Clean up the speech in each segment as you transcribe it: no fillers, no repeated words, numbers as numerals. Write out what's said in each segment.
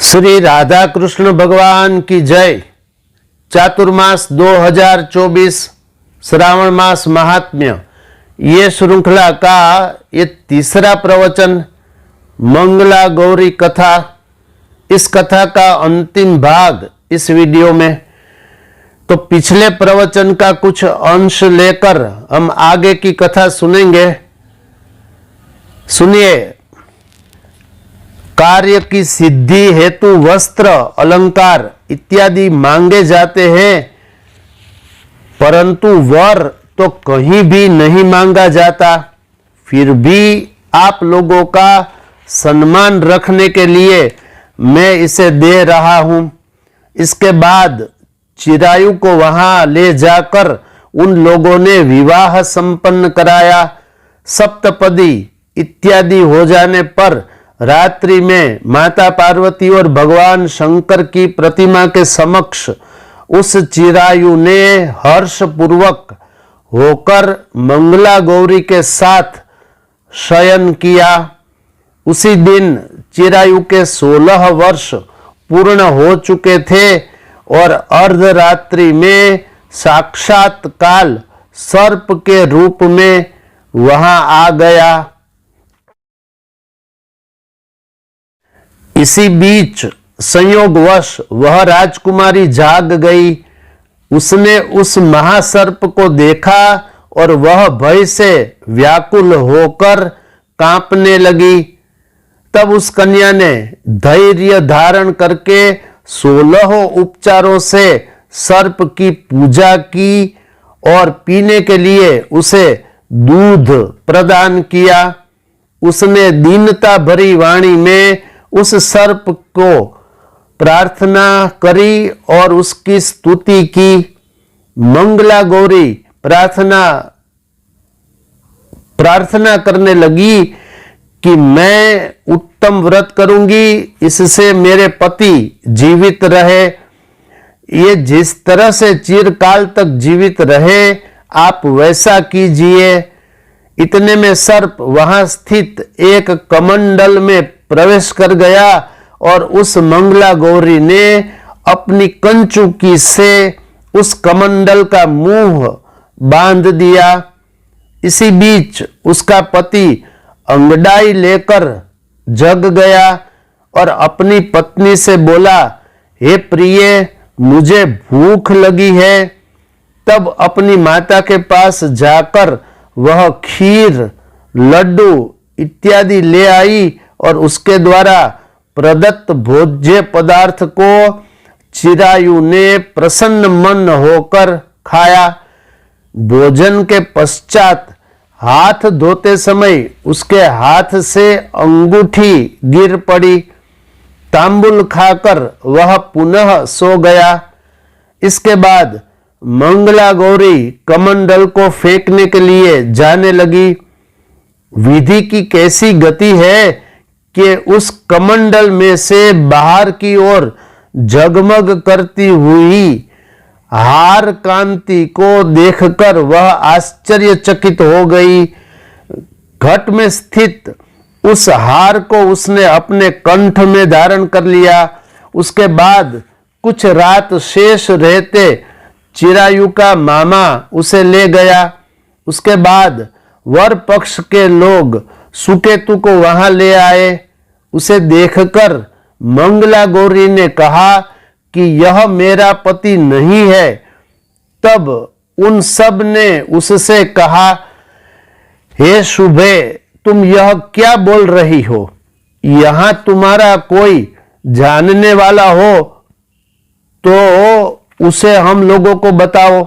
श्री राधा कृष्ण भगवान की जय। चातुर्मास 2024 श्रावण मास महात्म्य, ये श्रृंखला का ये तीसरा प्रवचन मंगला गौरी कथा। इस कथा का अंतिम भाग इस वीडियो में। तो पिछले प्रवचन का कुछ अंश लेकर हम आगे की कथा सुनेंगे। सुनिए। कार्य की सिद्धि हेतु वस्त्र, अलंकार इत्यादि मांगे जाते हैं, परंतु वर तो कहीं भी नहीं मांगा जाता। फिर भी आप लोगों का सम्मान रखने के लिए मैं इसे दे रहा हूं। इसके बाद चिरायु को वहां ले जाकर उन लोगों ने विवाह संपन्न कराया। सप्तपदी इत्यादि हो जाने पर रात्रि में माता पार्वती और भगवान शंकर की प्रतिमा के समक्ष उस चिरायु ने हर्षपूर्वक होकर मंगला गौरी के साथ शयन किया। उसी दिन चिरायु के 16 वर्ष पूर्ण हो चुके थे और अर्धरात्रि में साक्षात काल सर्प के रूप में वहां आ गया। इसी बीच संयोगवश वह राजकुमारी जाग गई। उसने उस महासर्प को देखा और वह भय से व्याकुल होकर कांपने लगी। तब उस कन्या ने धैर्य धारण करके 16 उपचारों से सर्प की पूजा की और पीने के लिए उसे दूध प्रदान किया। उसने दीनता भरी वाणी में उस सर्प को प्रार्थना करी और उसकी स्तुति की। मंगला गौरी प्रार्थना करने लगी कि मैं उत्तम व्रत करूंगी, इससे मेरे पति जीवित रहे। ये जिस तरह से चिरकाल तक जीवित रहे आप वैसा कीजिए। इतने में सर्प वहां स्थित एक कमंडल में प्रवेश कर गया और उस मंगला गौरी ने अपनी कंचुकी से उस कमंडल का मुंह बांध दिया। इसी बीच उसका पति अंगड़ाई लेकर जग गया और अपनी पत्नी से बोला, हे प्रिय, मुझे भूख लगी है। तब अपनी माता के पास जाकर वह खीर, लड्डू इत्यादि ले आई और उसके द्वारा प्रदत्त भोज्य पदार्थ को चिरायु ने प्रसन्न मन होकर खाया। भोजन के पश्चात हाथ धोते समय उसके हाथ से अंगूठी गिर पड़ी। तांबुल खाकर वह पुनः सो गया। इसके बाद मंगला गौरी कमंडल को फेंकने के लिए जाने लगी। विधि की कैसी गति है कि उस कमंडल में से बाहर की ओर जगमग करती हुई हार कांति को देखकर वह आश्चर्यचकित हो गई। घट में स्थित उस हार को उसने अपने कंठ में धारण कर लिया। उसके बाद कुछ रात शेष रहते चिरायु का मामा उसे ले गया। उसके बाद वर पक्ष के लोग सुकेतु को वहां ले आए। उसे देखकर मंगला गौरी ने कहा कि यह मेरा पति नहीं है। तब उन सब ने उससे कहा, हे शुभे, तुम यह क्या बोल रही हो? यहां तुम्हारा कोई जानने वाला हो तो उसे हम लोगों को बताओ।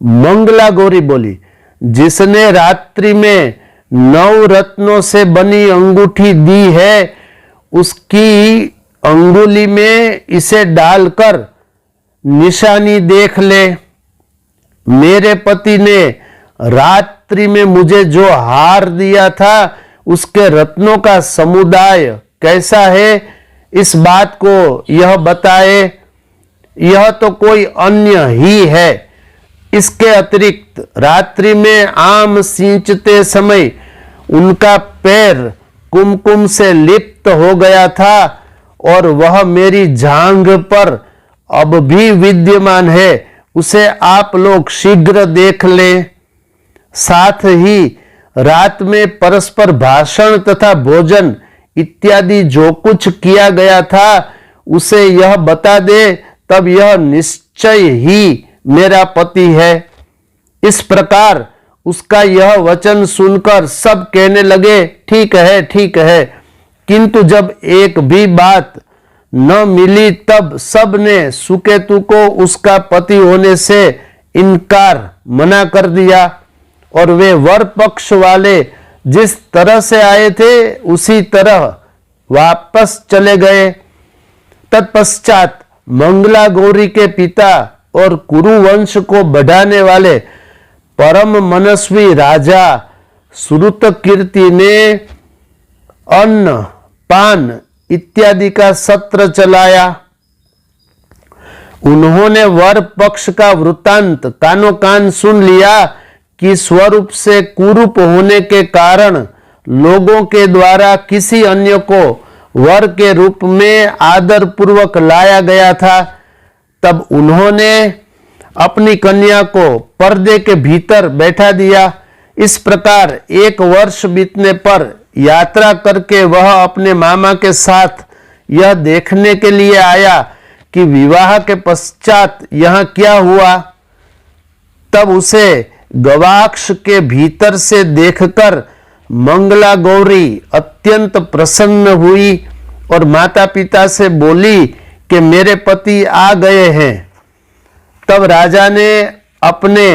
मंगला गौरी बोली, जिसने रात्रि में 9 रत्नों से बनी अंगूठी दी है, उसकी अंगुली में इसे डालकर निशानी देख ले। मेरे पति ने रात्रि में मुझे जो हार दिया था, उसके रत्नों का समुदाय कैसा है, इस बात को यह बताए। यह तो कोई अन्य ही है। इसके अतिरिक्त रात्रि में आम सींचते समय उनका पैर कुमकुम से लिप्त हो गया था और वह मेरी जांघ पर अब भी विद्यमान है, उसे आप लोग शीघ्र देख लें। साथ ही रात में परस्पर भाषण तथा भोजन इत्यादि जो कुछ किया गया था उसे यह बता दे, तब यह निश्चय ही मेरा पति है। इस प्रकार उसका यह वचन सुनकर सब कहने लगे, ठीक है, ठीक है। किंतु जब एक भी बात न मिली तब सब ने सुकेतु को उसका पति होने से इनकार मना कर दिया और वे वर पक्ष वाले जिस तरह से आए थे उसी तरह वापस चले गए। तत्पश्चात मंगला गौरी के पिता और कुरु वंश को बढ़ाने वाले परम मनस्वी राजा श्रुतकीर्ति ने अन्न पान इत्यादि का सत्र चलाया। उन्होंने वर पक्ष का वृत्तांत कानो कान सुन लिया कि स्वरूप से कुरूप होने के कारण लोगों के द्वारा किसी अन्य को वर के रूप में आदर पूर्वक लाया गया था। तब उन्होंने अपनी कन्या को पर्दे के भीतर बैठा दिया। इस प्रकार 1 वर्ष बीतने पर यात्रा करके वह अपने मामा के साथ यह देखने के लिए आया कि विवाह के पश्चात यहाँ क्या हुआ। तब उसे गवाक्ष के भीतर से देखकर मंगला गौरी अत्यंत प्रसन्न हुई और माता पिता से बोली कि मेरे पति आ गए हैं। तब राजा ने अपने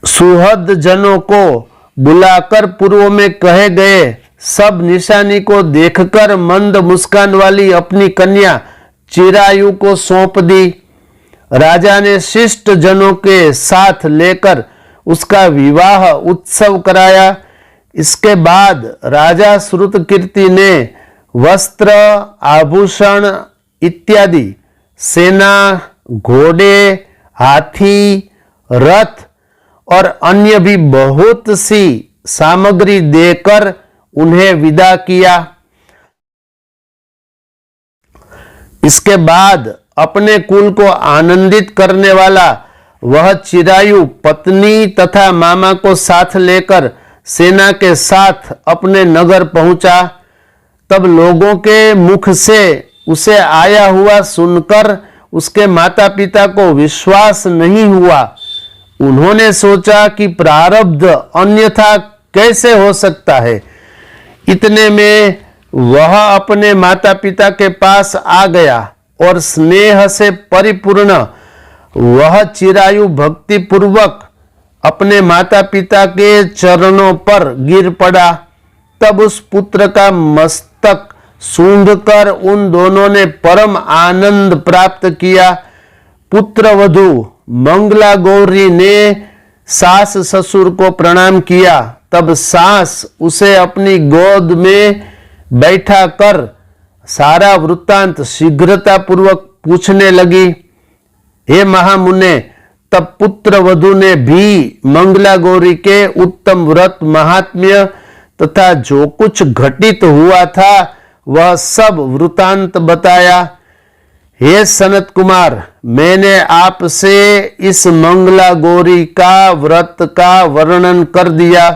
सुहृद जनों को बुलाकर पूर्व में कहे गए सब निशानी को देखकर मंद मुस्कान वाली अपनी कन्या चिरायु को सौंप दी। राजा ने शिष्ट जनों के साथ लेकर उसका विवाह उत्सव कराया। इसके बाद राजा श्रुतकीर्ति ने वस्त्र आभूषण इत्यादि सेना घोड़े हाथी रथ और अन्य भी बहुत सी सामग्री देकर उन्हें विदा किया। इसके बाद अपने कुल को आनंदित करने वाला वह चिरायु पत्नी तथा मामा को साथ लेकर सेना के साथ अपने नगर पहुंचा। तब लोगों के मुख से उसे आया हुआ सुनकर उसके माता पिता को विश्वास नहीं हुआ। उन्होंने सोचा कि प्रारब्ध अन्यथा कैसे हो सकता है। इतने में वह अपने माता पिता के पास आ गया और स्नेह से परिपूर्ण वह चिरायु भक्ति पूर्वक अपने माता पिता के चरणों पर गिर पड़ा। तब उस पुत्र का मस्तक सूंघकर उन दोनों ने परम आनंद प्राप्त किया। पुत्र वधू मंगला गौरी ने सास ससुर को प्रणाम किया। तब सास उसे अपनी गोद में बैठा कर सारा वृत्तांत शीघ्रता पूर्वक पूछने लगी। हे महामुने, तब पुत्र वधू ने भी मंगला गौरी के उत्तम व्रत महात्म्य तथा जो कुछ घटित हुआ था वह सब वृत्तांत बताया। हे सनत कुमार, मैंने आपसे इस मंगला गौरी का व्रत का वर्णन कर दिया।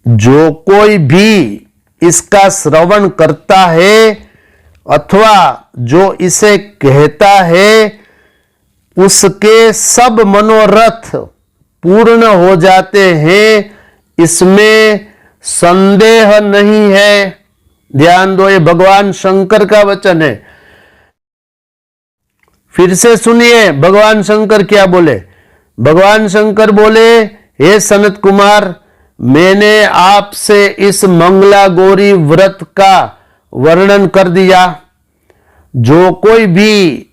जो कोई भी इसका श्रवण करता है अथवा जो इसे कहता है उसके सब मनोरथ पूर्ण हो जाते हैं, इसमें संदेह नहीं है। ध्यान दो, ये भगवान शंकर का वचन है। फिर से सुनिए भगवान शंकर क्या बोले। भगवान शंकर बोले, हे सनत कुमार, मैंने आपसे इस मंगला गौरी व्रत का वर्णन कर दिया। जो कोई भी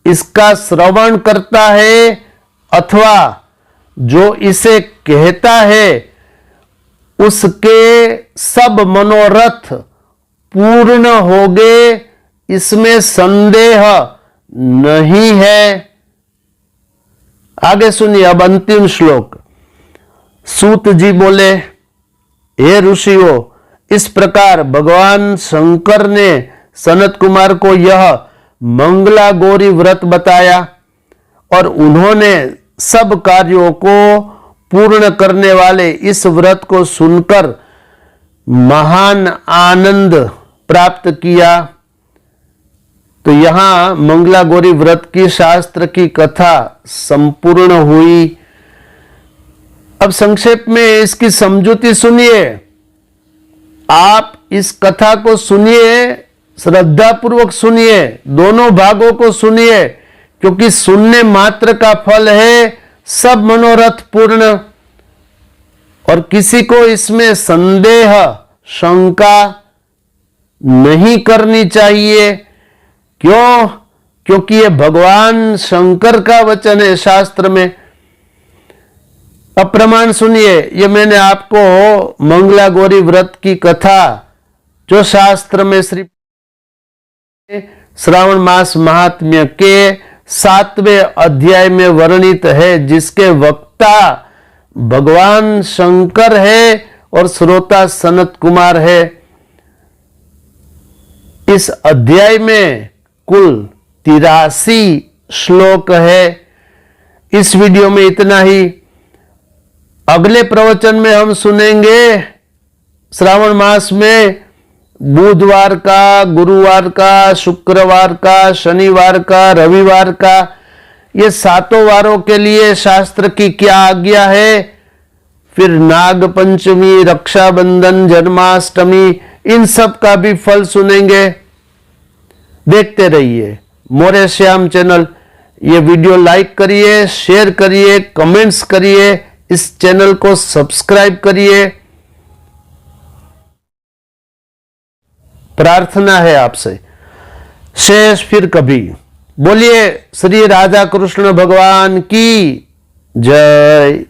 इसका श्रवण करता है अथवा जो इसे कहता है उसके सब मनोरथ पूर्ण हो गए, इसमें संदेह नहीं है। आगे सुनिए अब अंतिम श्लोक। सूत जी बोले, हे ऋषियों, इस प्रकार भगवान शंकर ने सनत कुमार को यह मंगला गौरी व्रत बताया और उन्होंने सब कार्यों को पूर्ण करने वाले इस व्रत को सुनकर महान आनंद प्राप्त किया। तो यहां मंगला गौरी व्रत की शास्त्र की कथा संपूर्ण हुई। अब संक्षेप में इसकी समझूती सुनिए। आप इस कथा को सुनिए, श्रद्धापूर्वक सुनिए, दोनों भागों को सुनिए, क्योंकि सुनने मात्र का फल है सब मनोरथ पूर्ण। और किसी को इसमें संदेह शंका नहीं करनी चाहिए। क्यों? क्योंकि ये भगवान शंकर का वचन है शास्त्र में। अब प्रमाण सुनिए। ये मैंने आपको मंगला गौरी व्रत की कथा जो शास्त्र में श्री श्रावण मास महात्म्य के 7वें अध्याय में वर्णित है, जिसके वक्ता भगवान शंकर है और श्रोता सनत कुमार है। इस अध्याय में कुल 83 श्लोक है। इस वीडियो में इतना ही। अगले प्रवचन में हम सुनेंगे श्रावण मास में बुधवार का, गुरुवार का, शुक्रवार का, शनिवार का, रविवार का, ये 7 वारों के लिए शास्त्र की क्या आज्ञा है। फिर नाग पंचमी, रक्षाबंधन, जन्माष्टमी, इन सब का भी फल सुनेंगे। देखते रहिए मोरे श्याम चैनल। ये वीडियो लाइक करिए, शेयर करिए, कमेंट्स करिए, इस चैनल को सब्सक्राइब करिए। प्रार्थना है आपसे। शेष फिर कभी। बोलिए श्री राधा कृष्ण भगवान की जय।